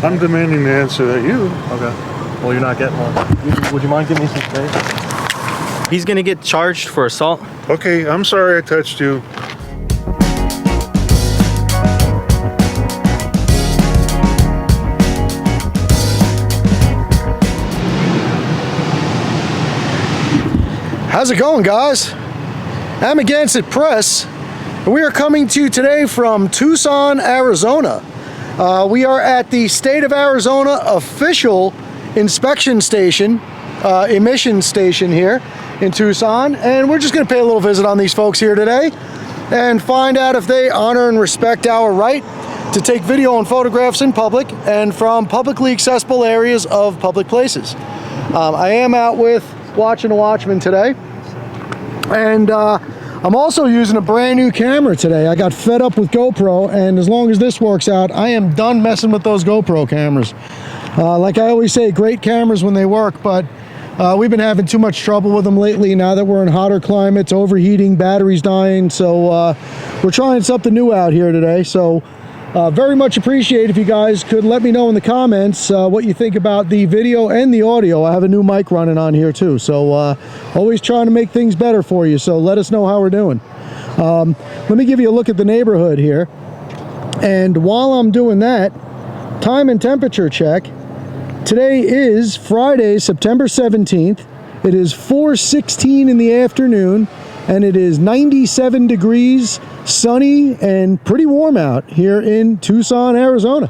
I'm demanding the answer that you. Okay. Well, you're not getting one. Would you mind giving me some space? He's gonna get charged for assault. Okay, I'm sorry I touched you. How's it going, guys? Amagansett Press. We are coming to you today from Tucson, Arizona. We are at the State of Arizona official inspection station, emission station here in Tucson, and we're just going to pay a little visit on these folks here today and find out if they honor and respect our right to take video and photographs in public and from publicly accessible areas of public places. I am out with watching a Watchman today, and I'm also using a brand new camera today. I got fed up with GoPro, and as long as this works out, I am done messing with those GoPro cameras. Like I always say, great cameras when they work, but we've been having too much trouble with them lately now that we're in hotter climates, overheating, batteries dying, so we're trying something new out here today. So very much appreciate if you guys could let me know in the comments what you think about the video and the audio. I have a new mic running on here too, so always trying to make things better for you, so let us know how we're doing. Let me give you a look at the neighborhood here, and while I'm doing that, time and temperature check. Today is Friday, September 17th. It is 4:16 in the afternoon, and it is 97 degrees, sunny, and pretty warm out here in Tucson, Arizona.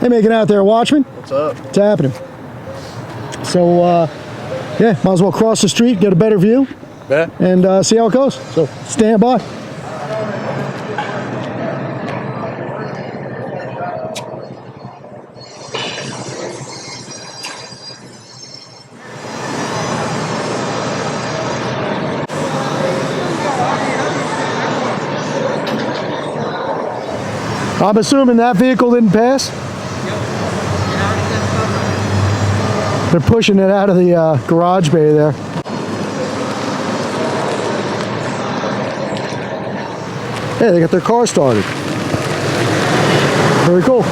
Hey, making out there, Watchman? What's up? What's happening? So, yeah, might as well cross the street, get a better view, and see how it goes. So, stand by. I'm assuming that vehicle didn't pass? They're pushing it out of the garage bay there. Hey, they got their car started. Very cool.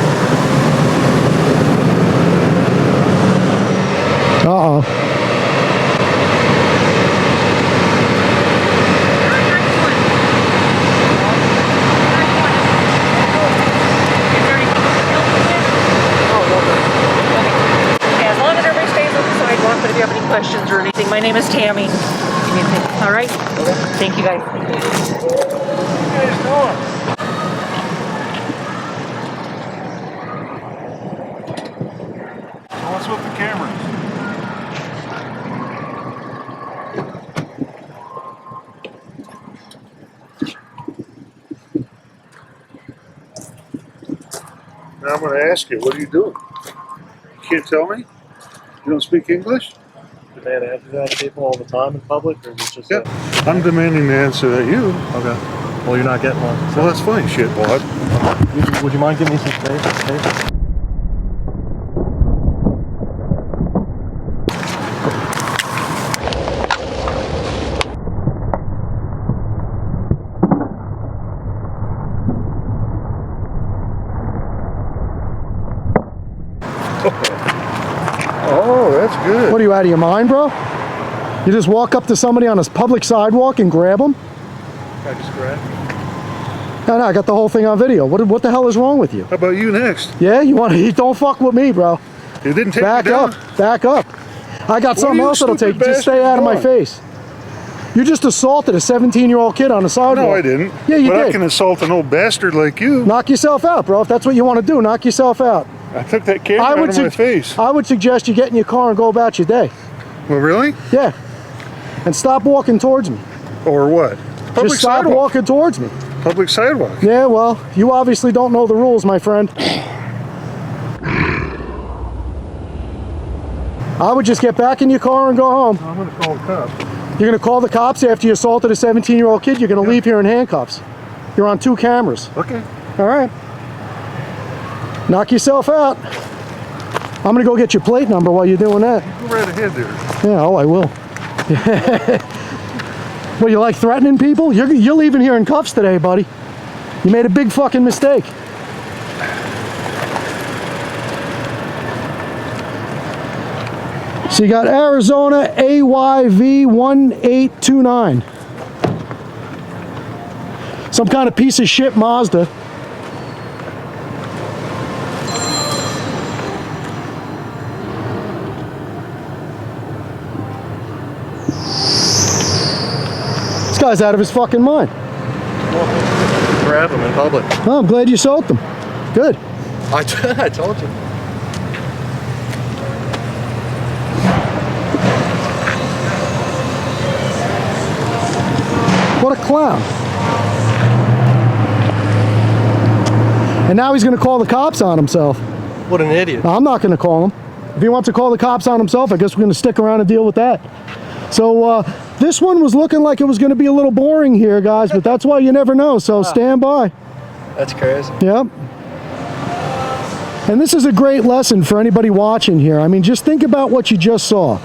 Uh-oh. But if you have any questions or anything, my name is Tammy. All right? Thank you, guys. What are you guys doing? What's with the cameras? Now I'm going to ask you, what are you doing? You can't tell me? You don't speak English? Do they answer that to people all the time in public, or is it just? Yeah, I'm demanding the answer that you. Okay. Well, you're not getting one. So. Well, that's fine, shitwad. Would you mind giving me some space? Oh, that's good. What are you, out of your mind, bro? You just walk up to somebody on a public sidewalk and grab them? I just grabbed. No, I got the whole thing on video. What the hell is wrong with you? How about you next? Yeah, don't fuck with me, bro. You didn't take Back me down? Back up. I got something else that'll take you. Just stay out of my face. You just assaulted a 17-year-old kid on the sidewalk. No, I didn't. Yeah, you did. But I can assault an old bastard like you. Knock yourself out, bro. If that's what you want to do, knock yourself out. I took that camera out of my face. I would suggest you get in your car and go about your day. Well, really? Yeah. And stop walking towards me. Or what? Public Just stop sidewalk. walking towards me. Public sidewalk. Yeah, well, you obviously don't know the rules, my friend. I would just get back in your car and go home. I'm going to call the cops. You're going to call the cops after you assaulted a 17-year-old kid? You're going to leave here in handcuffs. You're on 2 cameras. Okay. All right. Knock yourself out. I'm going to go get your plate number while you're doing that. You go right ahead there. Yeah, oh, I will. Well, you like threatening people? You're leaving here in cuffs today, buddy. You made a big fucking mistake. So you got Arizona AYV 1829. Some kind of piece of shit Mazda. This guy's out of his fucking mind. Grab them in public. Oh, I'm glad you sold them. Good. I told you. What a clown. And now he's going to call the cops on himself. What an idiot. I'm not going to call him. If he wants to call the cops on himself, I guess we're going to stick around and deal with that. So this one was looking like it was going to be a little boring here, guys, but that's why you never know. So stand by. That's crazy. Yep. And this is a great lesson for anybody watching here. I mean, just think about what you just saw.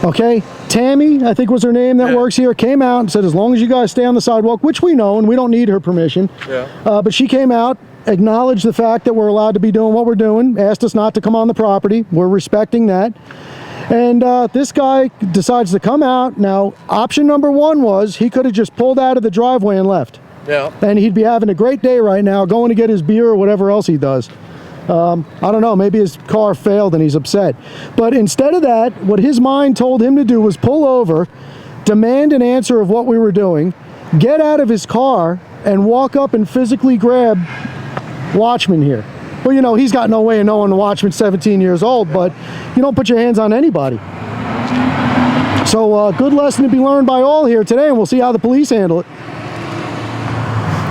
Okay? Tammy, I think was her name that works here, came out and said, as long as you guys stay on the sidewalk, which we know, and we don't need her permission. Yeah. But she came out, acknowledged the fact that we're allowed to be doing what we're doing, asked us not to come on the property. We're respecting that. And this guy decides to come out. Now, option number one was he could have just pulled out of the driveway and left. Yeah. And he'd be having a great day right now, going to get his beer or whatever else he does. I don't know, maybe his car failed and he's upset. But instead of that, what his mind told him to do was pull over, demand an answer of what we were doing, get out of his car, and walk up and physically grab Watchman here. Well, you know, he's got no way of knowing the Watchman's 17 years old, but you don't put your hands on anybody. So good lesson to be learned by all here today, and we'll see how the police handle it.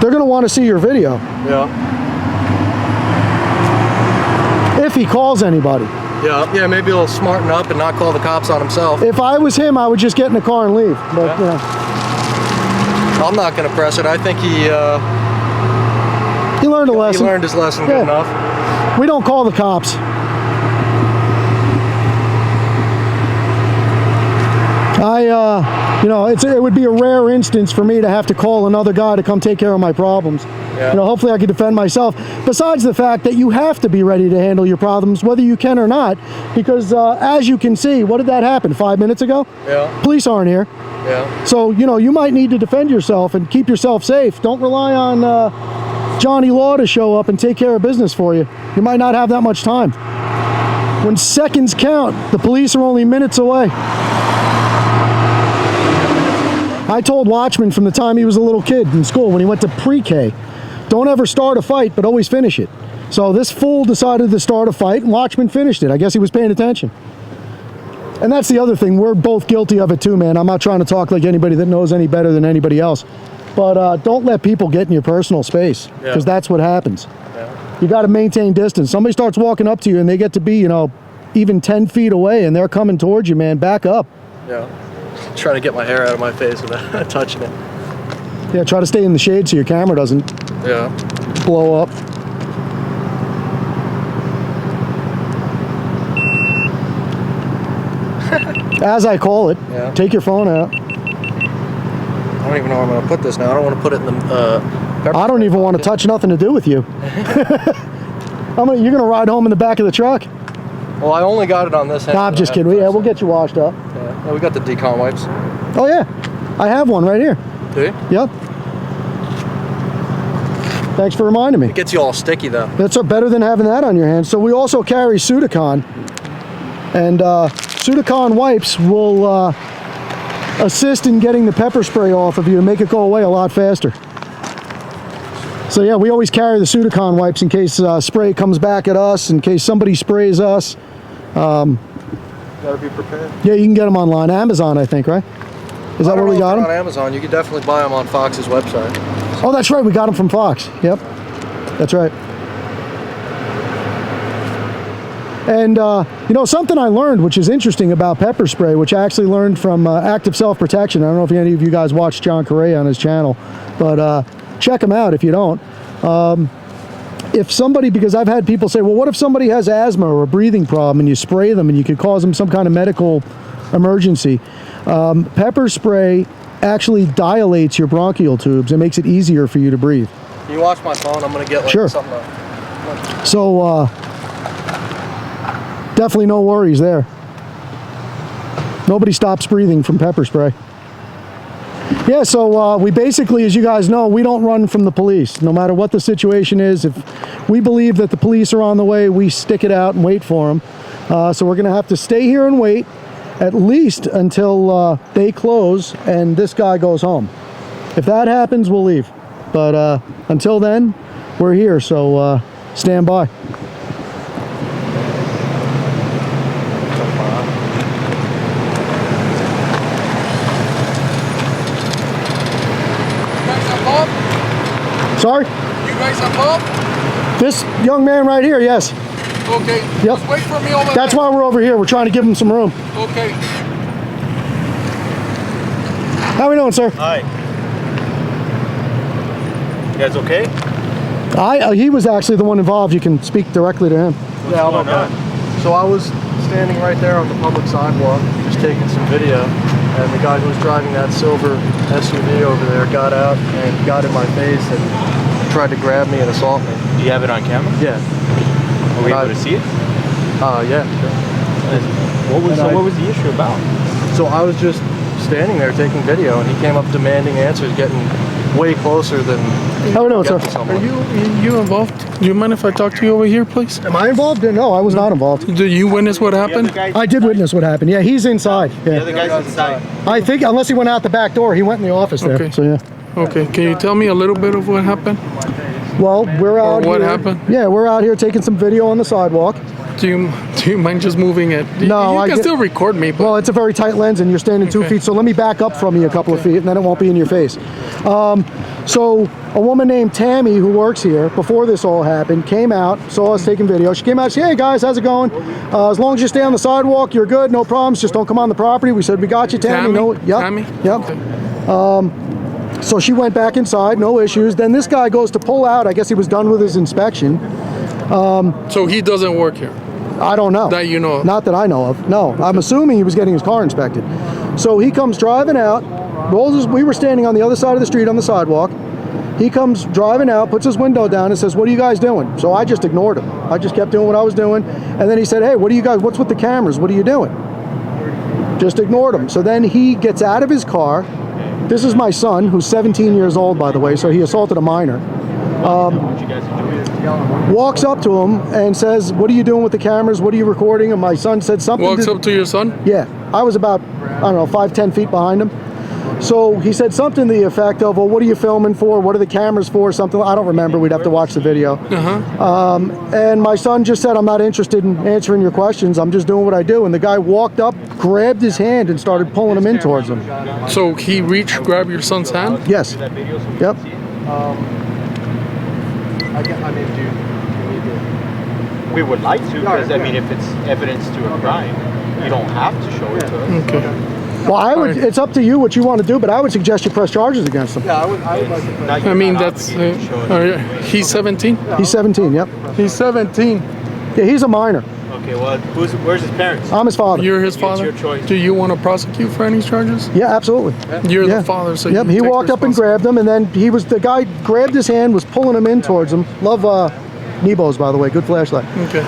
They're going to want to see your video. Yeah. If he calls anybody. Yeah, maybe he'll smarten up and not call the cops on himself. If I was him, I would just get in the car and leave. But, you know. I'm not going to press it. I think he learned a lesson. He learned his lesson good enough. We don't call the cops. You know, it would be a rare instance for me to have to call another guy to come take care of my problems. Yeah. You know, hopefully I can defend myself. Besides the fact that you have to be ready to handle your problems, whether you can or not, because as you can see, what did that happen 5 minutes ago? Yeah. Police aren't here. Yeah. So, you know, you might need to defend yourself and keep yourself safe. Don't rely on Johnny Law to show up and take care of business for you. You might not have that much time. When seconds count, the police are only minutes away. I told Watchman from the time he was a little kid in school when he went to pre-K, don't ever start a fight, but always finish it. So this fool decided to start a fight, and Watchman finished it. I guess he was paying attention. And that's the other thing. We're both guilty of it too, man. I'm not trying to talk like anybody that knows any better than anybody else. But don't let people get in your personal space, because that's what happens. Yeah. You got to maintain distance. Somebody starts walking up to you, and they get to be, you know, even 10 feet away, and they're coming towards you, man. Back up. Yeah. Trying to get my hair out of my face without touching it. Yeah, try to stay in the shade so your camera doesn't blow up. As I call it, take your phone out. I don't even know where I'm going to put this now. I don't want to put it in the... I don't even want to touch nothing to do with you. You're going to ride home in the back of the truck. Well, I only got it on this hand. Nah, I'm just kidding. Yeah, we'll get you washed up. Yeah, we got the decon wipes. Oh, yeah. I have one right here. Do you? Yep. Thanks for reminding me. It gets you all sticky, though. That's better than having that on your hands. So we also carry Sudicon. And Sudicon wipes will assist in getting the pepper spray off of you and make it go away a lot faster. So yeah, we always carry the Sudicon wipes in case spray comes back at us, in case somebody sprays us. Gotta be prepared. Yeah, you can get them online. Amazon, I think, right? Is that where we got them? On Amazon. You can definitely buy them on Fox's website. Oh, that's right. We got them from Fox. Yep. That's right. And, you know, something I learned, which is interesting about pepper spray, which I actually learned from Active Self-Protection. I don't know if any of you guys watch John Correa on his channel, but check him out if you don't. If somebody, because I've had people say, well, what if somebody has asthma or a breathing problem and you spray them and you could cause them some kind of medical emergency? Pepper spray actually dilates your bronchial tubes and makes it easier for you to breathe. Can you watch my phone? I'm going to get like something up. So, definitely no worries there. Nobody stops breathing from pepper spray. Yeah, so we basically, as you guys know, we don't run from the police. No matter what the situation is, if we believe that the police are on the way, we stick it out and wait for them. So we're going to have to stay here and wait at least until they close and this guy goes home. If that happens, we'll leave. But until then, we're here, so stand by. Sorry? You guys involved? This young man right here, yes. Okay. Yep. Just wait for me over That's there. why we're over here. We're trying to give him some room. Okay. How we doing, sir? Hi. You guys okay? He was actually the one involved. You can speak directly to him. Yeah, how about that? So I was standing right there on the public sidewalk, just taking some video, and the guy who was driving that silver SUV over there got out and got in my face and tried to grab me and assault me. Do you have it on camera? Yeah. Are we able to see it? Yeah. What was the issue about? So I was just standing there taking video, and he came up demanding answers, getting way closer than How we doing, sir? getting someone. Are you involved? Do you mind if I talk to you over here, please? Am I involved? No, I was not involved. Do you witness what happened? I did witness what happened. Yeah, he's inside. The other Yeah. guy's inside. I think, unless he went out the back door, he went in the office there. Okay. So, yeah. Okay, can you tell me a little bit of what happened? Well, we're out what here. happened? Yeah, we're out here taking some video on the sidewalk. Do you mind just moving it? No, you I can get- still record me, but Well, it's a very tight lens and you're standing 2 Okay. feet, so let me back up from you a couple of feet and then it won't be in your face. So a woman named Tammy who works here, before this all happened, came out, saw us taking video. She came out, she said, hey guys, how's it going? As long as you stay on the sidewalk, you're good, no problems, just don't come on the property. We said, we got you, Tammy. Tammy? No, yep, Tammy? yep. Okay. So she went back inside, no issues. Then this guy goes to pull out. I guess he was done with his inspection. So he doesn't work here. I don't know. That you know of? Not that I know of. No, I'm assuming he was getting his car inspected. So he comes driving out, rolls his, we were standing on the other side of the street on the sidewalk. He comes driving out, puts his window down and says, what are you guys doing? So I just ignored him. I just kept doing what I was doing. And then he said, hey, what are you guys, what's with the cameras? What are you doing? Just ignored him. So then he gets out of his car. This is my son, who's 17 years old, by the way, so he assaulted a minor. Walks up to him and says, what are you doing with the cameras? What are you recording? And my son said something. Walks up to your son? Yeah, I was about, I don't know, 5-10 feet behind him. So he said something to the effect of, well, what are you filming for? What are the cameras for? Something, I don't remember. We'd have to watch the video. And my son just said, I'm not interested in answering your questions. I'm just doing what I do. And the guy walked up, grabbed his hand, and started pulling him in towards him. So he reached, grabbed your son's hand? Yes. Yep. We would like to, because I mean, if it's evidence to a crime, you don't have to show it to us. Okay. Well, I would. It's up to you what you want to do, but I would suggest you press charges against him. Yeah, I would like to press. I mean, that's, he's 17? He's 17. Yep. He's 17. Yeah, he's a minor. Okay, well, where's his parents? I'm his father. You're his It's father? your choice. Do you want to prosecute for any charges? Yeah, absolutely. You're Yeah. the father, so Yep. you He take walked up and grabbed him, and then the guy grabbed his hand, was pulling him in towards him. Love Nebos, by the way. Good flashlight. Okay.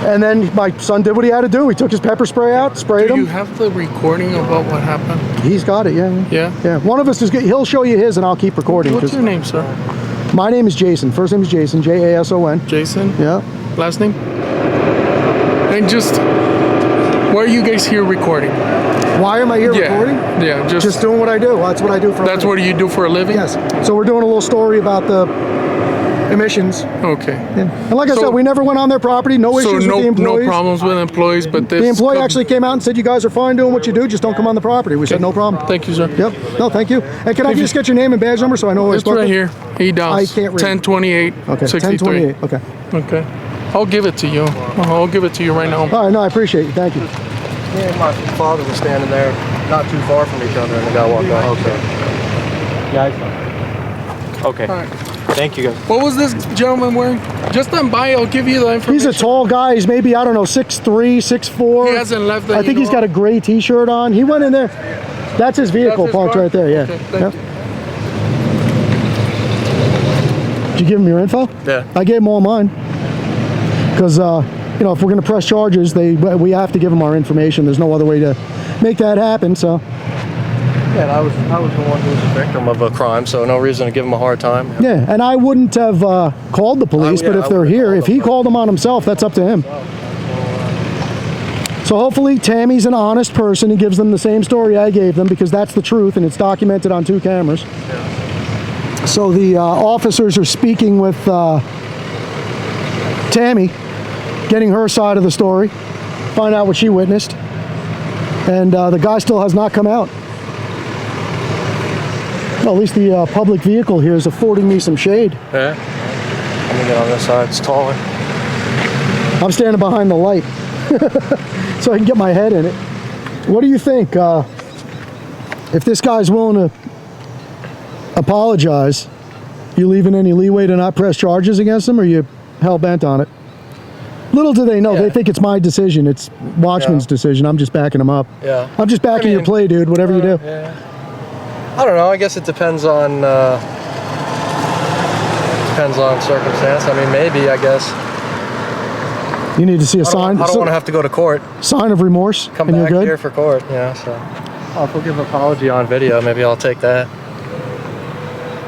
And then my son did what he had to do. He took his pepper spray out, sprayed Do you him. have the recording about what happened? He's got it. Yeah. Yeah? Yeah. One of us is. He'll show you his, and I'll keep recording. What's 'cause your name, sir? My name is Jason. First name is Jason. Jason. Jason? Yeah. Last name? And just, why are you guys here recording? Why am I here Yeah. recording? Yeah, Just doing what I do. That's what I do for. a That's living. what you do for a living? Yes. So we're doing a little story about the emissions. Okay. And like I So- said, we never went on their property. No So issues with the no employees. problems with employees, but this... The employee actually came out and said, you guys are fine doing what you do, just don't come on the property. We said, no problem. Thank you, sir. Yep. No, thank you. And can I just get your name and badge number so I know who I It's spoke right to? here. He does. I can't read. 1028, Okay, 63. 1028. Okay. Okay. I'll give it to you. I'll give it to you right now. All right, no, I appreciate you. Thank you. Me and my father was standing there, not too far from each other, and the guy walked by. Okay. Yeah, okay. All right. Thank you, guys. What was this gentleman wearing? Just stand by. I'll give you the information. He's a tall guy. He's maybe, I don't know, 6'3", 6'4". He hasn't left that I think you he's know got a of? gray T-shirt on. He went in there. That's his vehicle That's his parked car? right there, yeah. Okay, thank you. Did you give him your info? Yeah. I gave him all mine. Because you know, if we're going to press charges, we have to give them our information. There's no other way to make that happen. So. Yeah, and I was the one who was a victim of a crime, so no reason to give him a hard time. Yeah, and I wouldn't have called the police, but if they're here, if he called them on himself, that's up to him. So hopefully Tammy's an honest person. He gives them the same story I gave them, because that's the truth, and it's documented on 2 cameras. Yeah. So the officers are speaking with Tammy, getting her side of the story, find out what she witnessed, and the guy still has not come out. Well, at least the public vehicle here is affording me some shade. Yeah. Let me get on this side, it's taller. I'm standing behind the light so I can get my head in it. What do you think? If this guy's willing to apologize, you leaving any leeway to not press charges against him, or you hell-bent on it? Little do they know, they think it's my decision. It's Watchman's decision. I'm just backing him up. Yeah. I'm just backing your play, dude, whatever you do. Yeah. I don't know. I guess it depends on circumstance. I mean, maybe. I guess you need to see a sign. I don't want to have to go to court. Sign of remorse. Come and back you're good? here for court. Yeah. So if we'll give an apology on video, maybe I'll take that.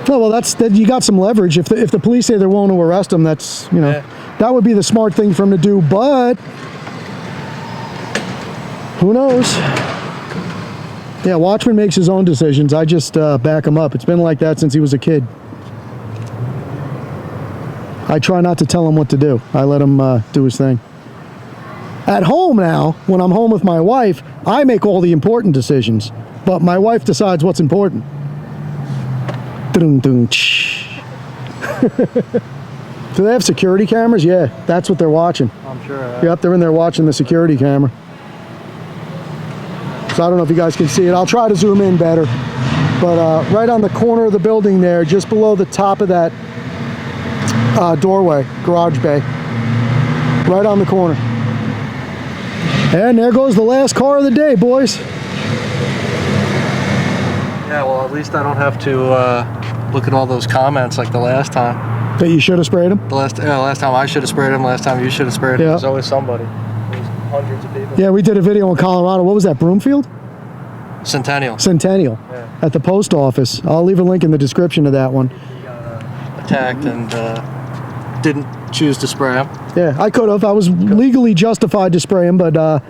No, well, you got some leverage. If the police say they're willing to arrest him, that's that would be the smart thing for him to do. But who knows? Yeah, Watchman makes his own decisions. I just back him up. It's been like that since he was a kid. I try not to tell him what to do. I let him do his thing. At home now, when I'm home with my wife, I make all the important decisions. But my wife decides what's important. Do they have security cameras? Yeah, that's what they're watching. I'm sure. Yep, they're in there watching the security camera. So I don't know if you guys can see it. I'll try to zoom in better. But right on the corner of the building there, just below the top of that doorway, garage bay. Right on the corner. And there goes the last car of the day, boys. Yeah, well, at least I don't have to look at all those comments like the last time. That you should have sprayed them? The last time I should have sprayed him, last time you should have sprayed him. Yeah. There's always somebody. There's hundreds of people. Yeah, we did a video in Colorado. What was that, Broomfield? Centennial. Centennial. Yeah. At the post office. I'll leave a link in the description of that one. He got attacked and didn't choose to spray him. Yeah, I could have. I was legally justified to spray him, but I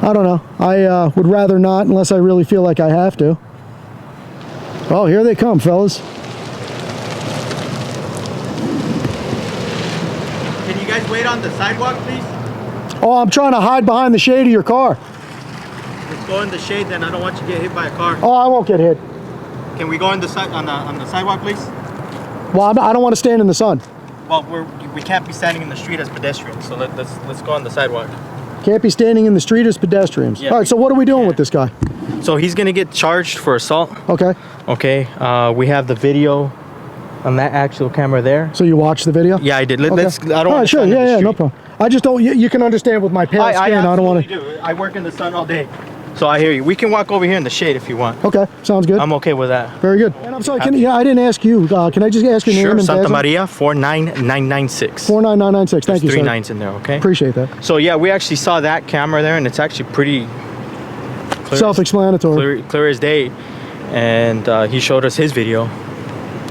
don't know. I would rather not unless I really feel like I have to. Oh, here they come, fellas. Can you guys wait on the sidewalk, please? Oh, I'm trying to hide behind the shade of your car. Let's go in the shade, then. I don't want you to get hit by a car. Oh, I won't get hit. Can we go on the sidewalk, please? Well, I don't want to stand in the sun. Well, we can't be standing in the street as pedestrians, so let's go on the sidewalk. Can't be standing in the street as pedestrians. Yeah. All right, so what are we doing with this guy? So he's gonna get charged for assault. Okay. Okay. We have the video on that actual camera there. So you watched the video? Yeah, I did. Okay. Let's. I don't. All want right, to sure. stand in the Yeah, street. no problem. I just don't. You can understand with my pale skin. I don't want to. do. I work in the sun all day, so I hear you. We can walk over here in the shade if you want. Okay, sounds good. I'm okay with that. Very good. And I'm sorry. I didn't ask you. Can I just ask your name Sure. and Santa address? Maria 49996. 49996. Thank you, There's sir. 3 9s in there. Okay. Appreciate that. So yeah, we actually saw that camera there, and it's actually pretty clear, Self-explanatory. clear as day. And he showed us his video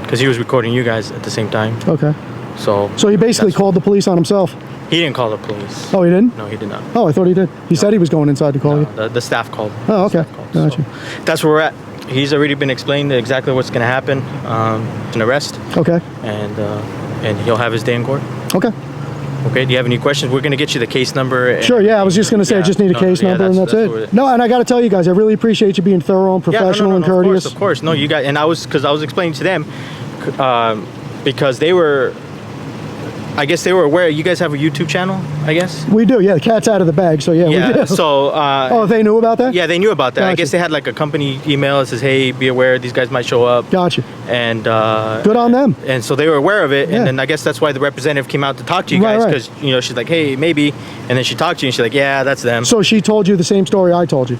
because he was recording you guys at the same time. Okay. So he basically called the police on himself. he didn't call the police. Oh, he didn't? No, he did not. Oh, I thought he did. He said he was going inside to call you. The staff called. Oh, okay. The staff called. Gotcha. So that's where we're at. He's already been explained exactly what's going to happen. An arrest, Okay. and he'll have his day in court. Okay. Okay. Do you have any questions? We're going to get you the case number. And Sure, yeah, I was just going to say, I Yeah, just need a case number and that's what it. No, and I got to tell you guys, I really appreciate you being thorough and professional and courteous. Of course. No, you got, and I was explaining to them, because they were, I guess they were aware. You guys have a YouTube channel, I guess. We do, yeah, the cat's out of the bag, so yeah, we Yeah. do. So. Oh, they knew about that? Yeah, they knew about that. I Gotcha. guess they had like a company email that says, "Hey, be aware, these guys might show up." Gotcha. And Good on them. and so they were aware of it, Yeah. and then I guess that's why the representative came out to talk to you Right, guys, right. because she's like, "Hey, maybe," and then she talked to you, and she's like, "Yeah, that's them." So she told you the same story I told you.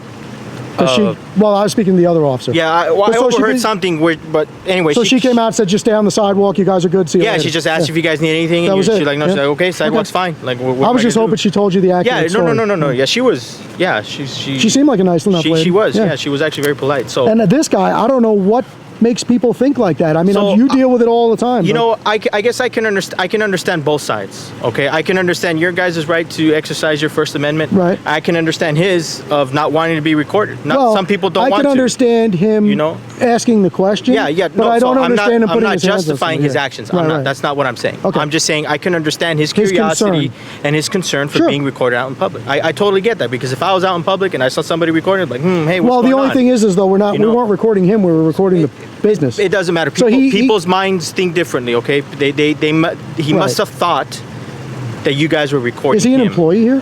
Well, I was speaking to the other officer. Yeah, I But so she overheard did- something weird, but anyway. So she came out and said, just stay on the sidewalk. You guys are good. See you Yeah, later. she just asked if you guys need anything, That and was she's it. like, no, Yeah. she's like, okay, sidewalk's fine. Like, what I was am just gonna hoping do? she told you the accurate Yeah, story. no. Yeah, she was. Yeah, she She seemed like a nice enough lady. She was. Yeah, she was actually very polite. So. And this guy, I don't know what makes people think like that. I mean, So, you deal with it all the time. You but- know, I guess I can understand both sides. Okay, I can understand your guys' right to exercise your First Amendment. Right. I can understand his of not wanting to be recorded. Well, Some people don't I want can to. understand him, You know? asking the question. Yeah. But No, I don't so understand him I'm putting not his hands on justifying somebody. his Yeah. actions. Right, I'm not. right. That's not what I'm saying. Okay. I'm just saying I can understand his His curiosity concern. and his concern for Sure. being recorded out in public. I totally get that, because if I was out in public and I saw somebody recording, I'd be like, hey, what's Well, going the only on? thing is though, we know? weren't recording him. We were recording the business. It doesn't matter. So People's minds think differently. Okay, he must have thought that you guys were recording. Is he an him. employee here?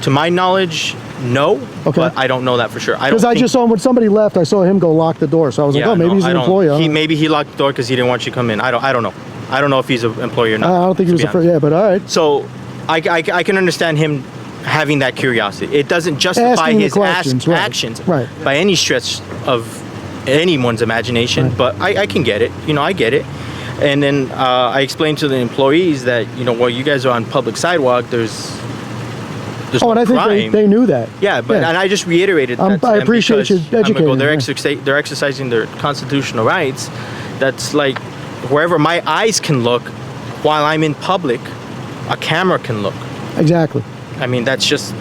To my knowledge, no. Okay. But I don't know that for sure. Because I just saw him when somebody left. I saw him go lock the door. So I was like, oh, maybe he's an employee. I don't know. Maybe he locked the door because he didn't want you to come in. I don't know. I don't know if he's an employee or not. I don't think he to was be a honest. yeah, but all right. So I can understand him having that curiosity. It doesn't justify Asking the his questions, right. actions Right. by any stretch of anyone's imagination. Right. But I can get it. I get it. And then I explained to the employees that while you guys are on public sidewalk, there's Oh, and I think crime. they knew that. Yeah, but and I just reiterated that to I them appreciate you because I'm gonna educating go, me. they're exercising their constitutional rights. That's like wherever my eyes can look while I'm in public, a camera can look. Exactly. I mean, it's just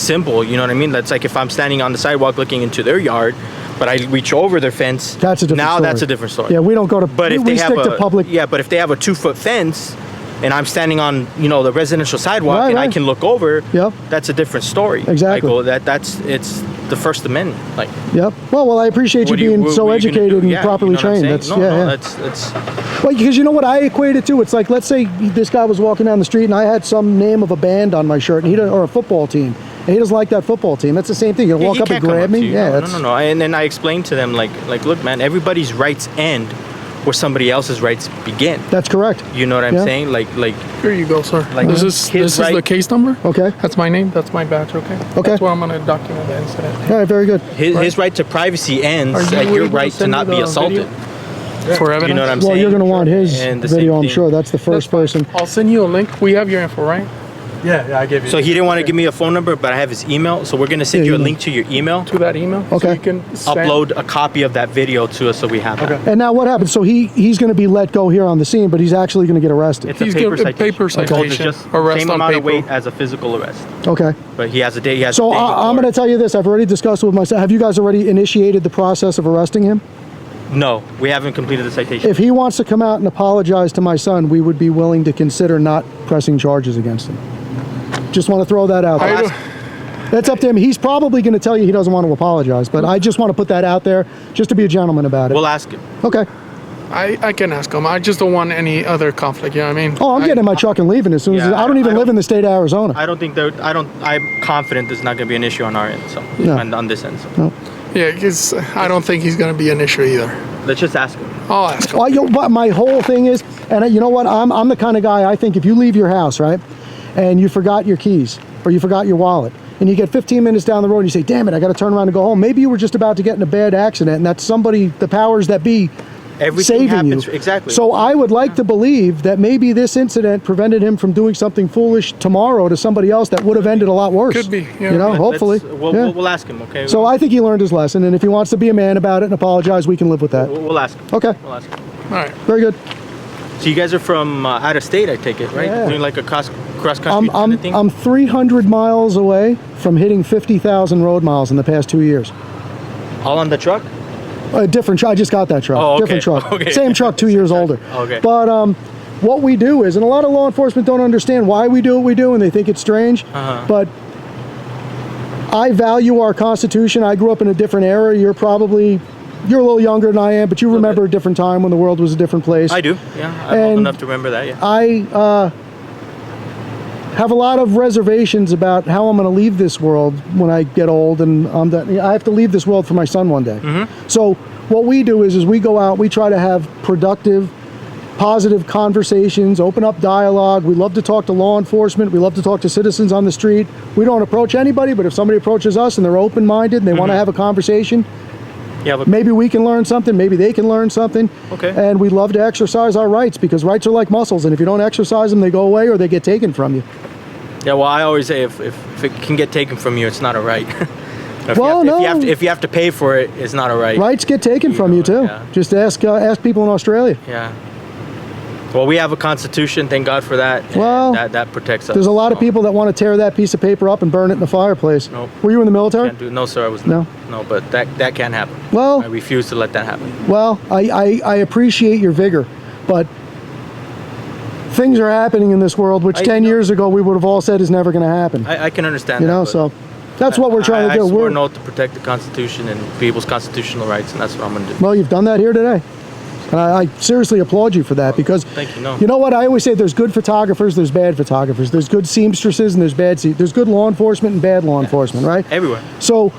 simple. You know what I mean? That's like if I'm standing on the sidewalk looking into their yard, but I reach over their fence. That's a different now story. that's a different story. Yeah, we don't go to. But we, if we they stick have to public. yeah, but if they have a 2-foot fence, and I'm standing on the residential sidewalk, Right, and I right. can look over, Yep. that's a different story. Exactly. I go, it's the First Amendment. Like, Yep. Well, I appreciate you what do being what so are you gonna educated do? and Yeah, properly you know what I'm trained. saying? That's No, that's Well, because you know what I equate it to? It's like, let's say this guy was walking down the street and I had some name of a band on my shirt, and or a football team, and he doesn't like that football team. That's the same thing. You'll yeah, walk he up and can't come grab to me. you. Yeah. No. And then I explained to them like, look, man, everybody's rights end where somebody else's rights begin. That's correct. You know what I'm Yeah. saying? Like, Here you go, sir. Like this his is the right- case number. Okay. That's my name. That's my badge. Okay. Okay. That's where I'm gonna document the incident. All right. Very good. his right to privacy ends Are you at your able to right to send me not be the assaulted. For evidence. You know what I'm Well, saying? you're going to want his And the video, same I'm thing. sure. That's the first person. I'll send you a link. We have your info, right? Yeah, I gave you. So he didn't want to give me a phone number, but I have his email. So we're gonna send Yeah, you a email. link to your email. To that email. So Okay. you can send, Upload a copy of that video to us so we have that. And now what happens? So he's going to be let go here on the scene, but he's actually going to get arrested. It's a He's paper gonna- citation. paper So it's citation. just Arrest same on amount of paper. weight as a physical arrest. Okay. But he has a day. He has. So a day I'm before. going to tell you this. I've already discussed it with myself. Have you guys already initiated the process of arresting him? No, we haven't completed the citation. If he wants to come out and apologize to my son, we would be willing to consider not pressing charges against him. Just want to throw that out I there. don't- That's up to him. He's probably going to tell you he doesn't want to apologize, but I just want to put that out there just to be a gentleman about it. We'll ask him. Okay. I can ask him. I just don't want any other conflict. You know what I mean? Oh, I'm getting in my truck and leaving as soon as Yeah, I don't even I live don't- in the state of Arizona. I don't think that. I'm confident there's not going to be an issue on our end. So No. on this end. So Yeah, because I don't think he's gonna be an issue either. let's just ask him. I'll ask him. But my whole thing is, and you know what? I'm the kind of guy, I think if you leave your house, right, and you forgot your keys or you forgot your wallet, and you get 15 minutes down the road and you say, damn it, I got to turn around and go home. Maybe you were just about to get in a bad accident, and that's somebody, the powers that be, Everything saving happens you. exactly. So I would like to believe that maybe this incident prevented him from doing something foolish tomorrow to somebody else that would have ended a lot worse. Could be, yeah. You know, Let's- hopefully. Yeah. We'll ask him. Okay. So I think he learned his lesson, and if he wants to be a man about it and apologize, we can live with that. We'll ask him. Okay, We'll ask him. All right. very good. So you guys are from out of state, I take it, right? Yeah. Doing like a cross country kind of thing. I'm 300 miles away from hitting 50,000 road miles in the past 2 years. All on the truck. A different truck. I just got that truck. Oh, okay. Different truck. Okay. Same truck, 2 years older. Okay. But what we do is, and a lot of law enforcement don't understand why we do what we do, and they think it's strange. Uh-huh. But I value our Constitution. I grew up in a different era. You're a little younger than I am, but you remember a different time when the world was a different place. I do. Yeah, I'm old And enough to remember that. Yeah. I have a lot of reservations about how I'm going to leave this world when I get old, and I have to leave this world for my son one day. Mm-hmm. So what we do is we go out, we try to have productive positive conversations, open up dialogue. We love to talk to law enforcement. We love to talk to citizens on the street. We don't approach anybody, but if somebody approaches us and they're open-minded and they want to have a conversation, Yeah, but maybe we can learn something, maybe they can learn something. Okay. And we love to exercise our rights, because rights are like muscles, and if you don't exercise them, they go away or they get taken from you. yeah, well, I always say if it can get taken from you, it's not a right. If Well, if you have to pay for it, it's not a right. Rights get taken from you too. Yeah. Just ask people in Australia. Yeah. Well, we have a constitution. Thank God for that. and Well, that protects us. There's a lot of so people that want to tear that piece of paper up and burn it in the fireplace. Nope. Were you in the military? Can't do. No, sir, I was No? not. No, but that can't happen. Well- I refuse to let that happen. Well, I appreciate your vigor, but things are happening in this world which 10 years ago we would have all said is never going to happen. I can understand. You that, know, but so that's what we're trying to do. I swore We're, an oath to protect the Constitution and people's constitutional rights, and that's what I'm going to do. well, you've done that here today. And I seriously applaud you for that, because Thank you. No. you know what? I always say there's good photographers, there's bad photographers. There's good seamstresses and there's good law enforcement and bad law enforcement, right? Everywhere. So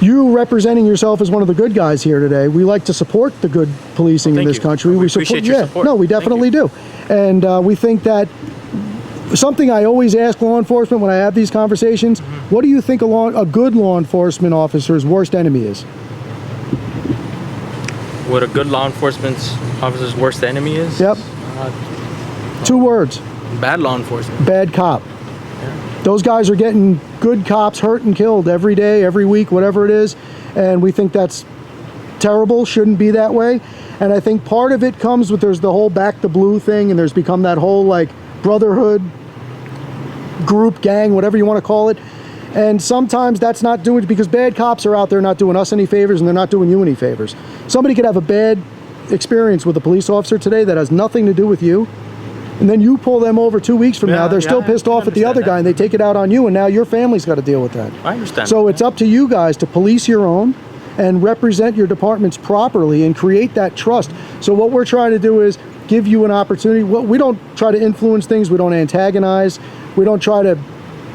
you representing yourself as one of the good guys here today, we like to support the good policing in thank this you. country. We appreciate your support. No, we Thank definitely do. And we think that something I always ask law enforcement when I have these conversations, what do you think a good law enforcement officer's worst enemy is? What a good law enforcement officer's worst enemy is? Yep. 2 words: Bad law enforcement. bad cop. Those guys are getting good cops hurt and killed every day, every week, whatever it is, and we think that's terrible, shouldn't be that way. And I think part of it comes with, there's the whole back the blue thing, and there's become that whole like brotherhood group, gang, whatever you want to call it. And sometimes that's not doing, because bad cops are out there not doing us any favors, and they're not doing you any favors. Somebody could have a bad experience with a police officer today that has nothing to do with you, and then you pull them over 2 weeks from now, they're still pissed off at the other guy, and they take it out on you, and now your family's got to deal with that. I understand. So it's up to you guys to police your own and represent your departments properly and create that trust. So what we're trying to do is give you an opportunity. We don't try to influence things. We don't antagonize. We don't try to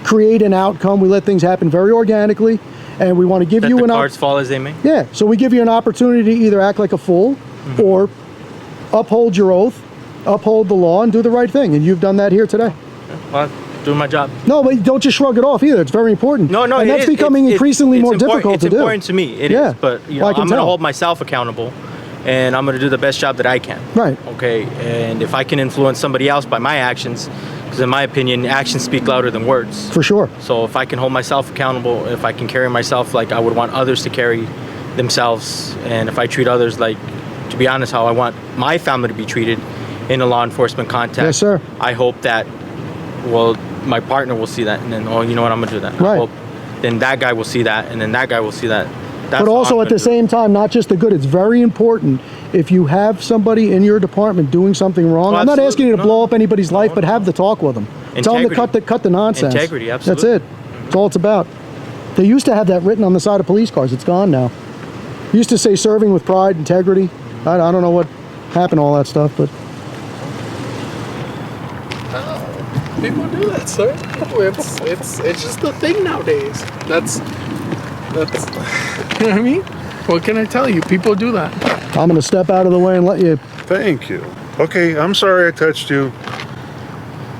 create an outcome. We let things happen very organically, and we want to give Let you the an cards fall as they may. yeah. So we give you an opportunity to either act like a fool or uphold your oath, uphold the law, and do the right thing. And you've done that here today. Well, doing my job. No, but don't just shrug it off either. It's very important. No, and it that's is. becoming It's increasingly more important. difficult to do. It's important to me. It Yeah. is, but you know, Well, I can I'm going to tell. hold myself accountable, and I'm going to do the best job that I can. Right. Okay. And if I can influence somebody else by my actions, because in my opinion, actions speak louder than words. For sure. So if I can hold myself accountable, if I can carry myself like I would want others to carry themselves, and if I treat others like, to be honest, how I want my family to be treated in a law enforcement context. Yes, sir. I hope that, well, my partner will see that, and then, oh, you know what, I'm gonna do that. I Right. hope then that guy will see that, and then that guy will see that. That's But all also I'm at the gonna do. same time, not just the good, it's very important if you have somebody in your department doing something wrong. Well, I'm not asking you to absolutely. blow up anybody's life, but have the talk with them. Tell them to Integrity. cut the nonsense. Integrity, That's absolutely. it. That's all it's about. They used to have that written on the side of police cars. It's gone now. It used to say serving with pride, integrity. I don't know what happened to all that stuff, but People do that, sir. It's just a thing nowadays. That's you know what I mean? What can I tell you? People do that. I'm going to step out of the way and let you. Thank you. Okay, I'm sorry I touched you.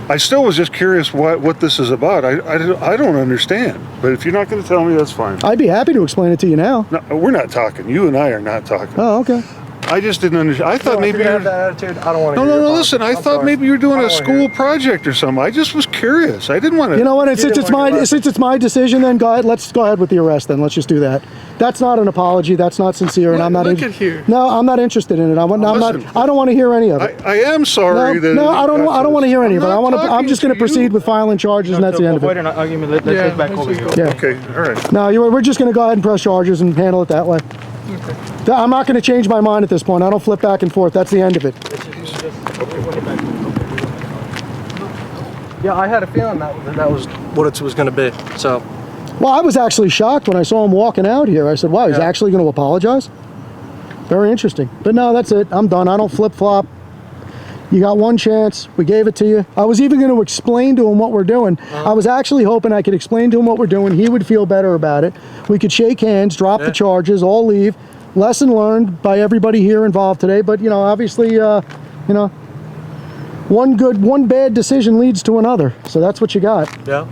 I still was just curious what this is about. I don't understand. But if you're not going to tell me, that's fine. I'd be happy to explain it to you now. No, we're not talking. You and I are not talking. Oh, okay. I just didn't understand. I thought maybe you were... that attitude, I don't want to. No, listen. I thought maybe you were doing a school project or something. I just was curious. I didn't want to... You know what? Since didn't want to it's my decision, then go ahead. Let's go ahead with the arrest. Then let's just do that. That's not an apology. That's not sincere, and I'm not. Look at here. No, I'm not interested in it. I'm Listen. not. I don't want to hear any of it. I am sorry that... No, I don't want to hear any of it. I'm just going to to proceed with filing charges, and that's the end of Avoid it. an argument. Let's Yeah, get back let's over just here. go. Yeah. Okay, all right. No, we're just going to go ahead and press charges and handle it that way. I'm not going to change my mind at this point. I don't flip back and forth. That's the end of it. Yeah, I had a feeling that was what it was going to be. So, well, I was actually shocked when I saw him walking out here. I said, "Wow, he's actually going to apologize." Very interesting. But no, that's it. I'm done. I don't flip flop. You got one chance. We gave it to you. I was even going to explain to him what we're doing. I was actually hoping I could explain to him what we're doing. He would feel better about it. We could shake hands, drop the charges, all leave. Lesson learned by everybody here involved today. But, you know, obviously you know, one bad decision leads to another. So that's what you got. Yeah.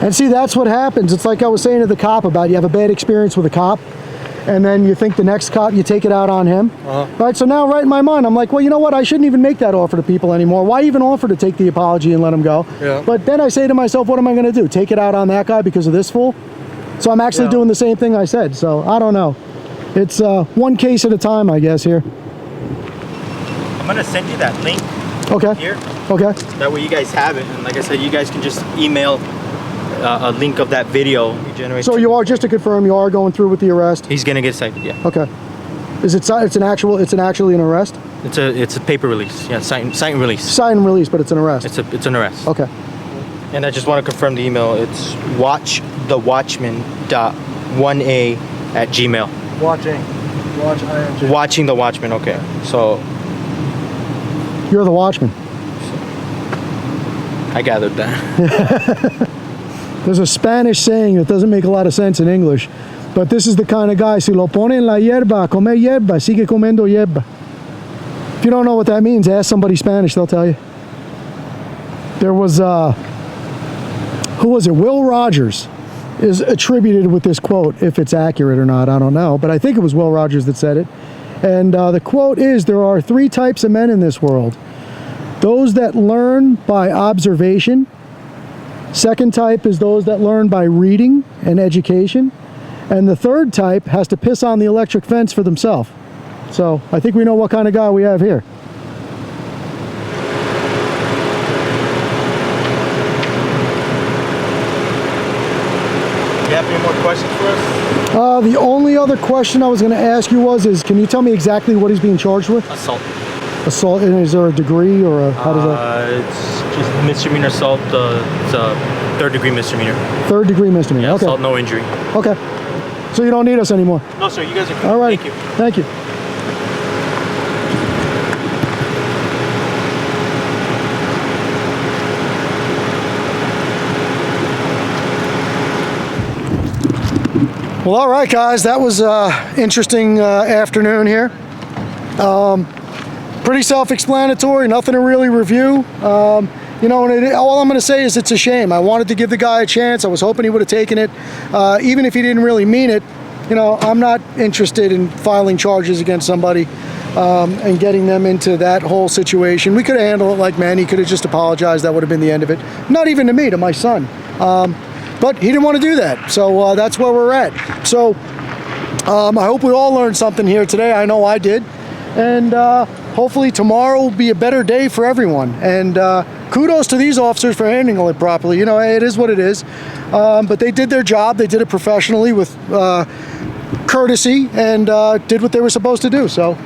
And see, that's what happens. It's like I was saying to the cop about, you have a bad experience with a cop, and then you think the next cop, you take it out on him. Right, so now right in my mind, I'm like, well, you know what? I shouldn't even make that offer to people anymore. Why even offer to take the apology and let him go? Yeah. But then I say to myself, what am I going to do? Take it out on that guy because of this fool? So I'm actually doing the same thing I said. So I don't know. It's one case at a time, I guess, here. I'm gonna send you that link Okay. here. Okay. That way you guys have it, and like I said, you guys can just email a link of that video you generate. So you are, just to confirm, you are going through with the arrest? He's gonna get cited. Yeah. Okay. Is it? It's actually an arrest? It's a paper release. Yeah, sign and release. Sign and release, but it's an arrest. It's an arrest. Okay. And I just want to confirm the email. It's watchthewatchman.1a@gmail. Watching the Watchman. Okay. So You're the watchman. I gathered that. There's a Spanish saying that doesn't make a lot of sense in English, but this is the kind of guy, si lo pone en la hierba, come hierba, sigue comiendo hierba. If you don't know what that means, ask somebody Spanish, they'll tell you. There was, who was it? Will Rogers is attributed with this quote. If it's accurate or not, I don't know, but I think it was Will Rogers that said it. And the quote is, there are 3 types of men in this world. Those that learn by observation. Second type is those that learn by reading and education. And the third type has to piss on the electric fence for themselves. So I think we know what kind of guy we have here. Do you have any more questions for us? The only other question I was going to ask you can you tell me exactly what he's being charged with? Assault. Assault, and is there a degree or a, how does that? It's just misdemeanor assault. It's a 3rd-degree misdemeanor. 3rd-degree misdemeanor, Yeah, okay. assault, no injury. Okay. So you don't need us anymore? No, sir. You guys are good. All right. Thank you. Thank you. Well, all right, guys, that was interesting afternoon here. Pretty self-explanatory, nothing to really review. You know, and all I'm going to say is it's a shame. I wanted to give the guy a chance. I was hoping he would have taken it. Even if he didn't really mean it, you know, I'm not interested in filing charges against somebody and getting them into that whole situation. We could have handled it like men. He could have just apologized. That would have been the end of it. Not even to me, to my son. But he didn't want to do that. So that's where we're at. So I hope we all learned something here today. I know I did. And hopefully tomorrow will be a better day for everyone. And kudos to these officers for handling it properly. You know, it is what it is. But they did their job. They did it professionally with courtesy and did what they were supposed to do. So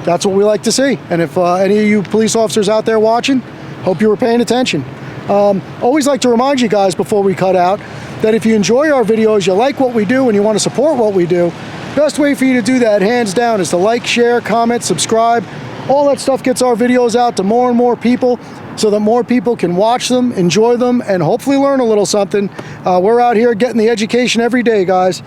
that's what we like to see. And if any of you police officers out there watching, hope you were paying attention. Always like to remind you guys before we cut out that if you enjoy our videos, you like what we do, and you want to support what we do, best way for you to do that, hands down, is to like, share, comment, subscribe. All that stuff gets our videos out to more and more people so that more people can watch them, enjoy them, and hopefully learn a little something. We're out here getting the education every day, guys.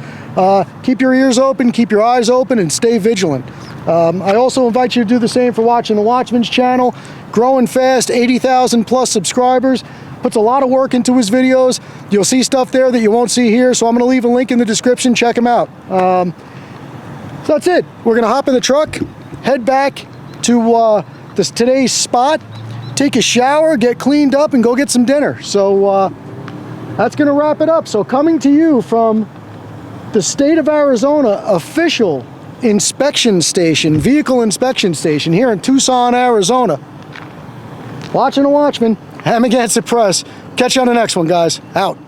Keep your ears open, keep your eyes open, and stay vigilant. I also invite you to do the same for watching the Watchman's channel. Growing fast, 80,000 plus subscribers. Puts a lot of work into his videos. You'll see stuff there that you won't see here, so I'm going to leave a link in the description. Check him out. So that's it. We're going to hop in the truck, head back to today's spot, take a shower, get cleaned up, and go get some dinner. So that's going to wrap it up. So coming to you from the state of Arizona official inspection station, vehicle inspection station here in Tucson, Arizona. Watching the Watchman, Amagansett Press. Catch you on the next one, guys. Out.